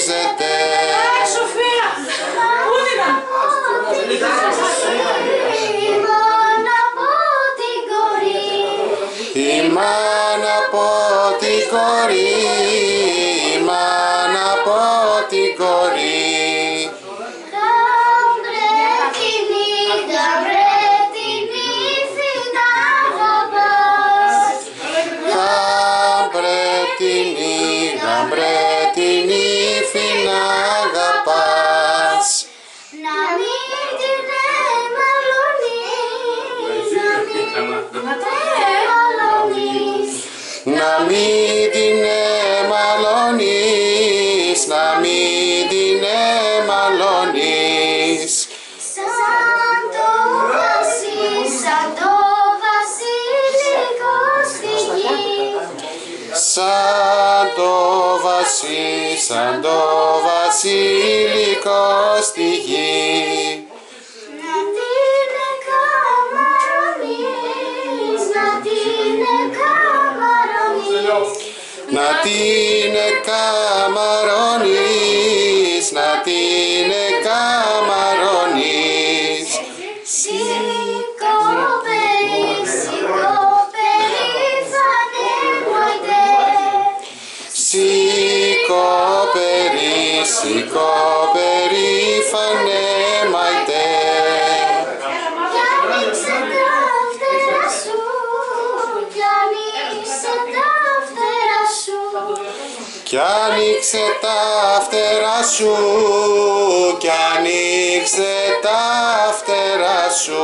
αγωνίζεται. Σοφία, πού είναι? Η μάνα από την κορή, η μάνα από την κορή. Γαμπρέ την ύφη να αγαπάς. Να μην την εμαλώνεις, Να μην την εμαλώνεις, να μην την εμαλώνεις. σαν το βασίλικο στη γη. Σαν το βασίλικο στη γη. Να την εκαμαρώνεις, να την εκαμαρώνεις. Να την εκαμαρώνεις, να την εκαμαρώνεις. Σηκώ περήφανε μοϊτέ. Σηκώ περήφανε μαϊτέ. Κι άνοιξε τα φτερά σου, Κι άνοιξε τα φτερά σου, κι άνοιξε τα φτερά σου.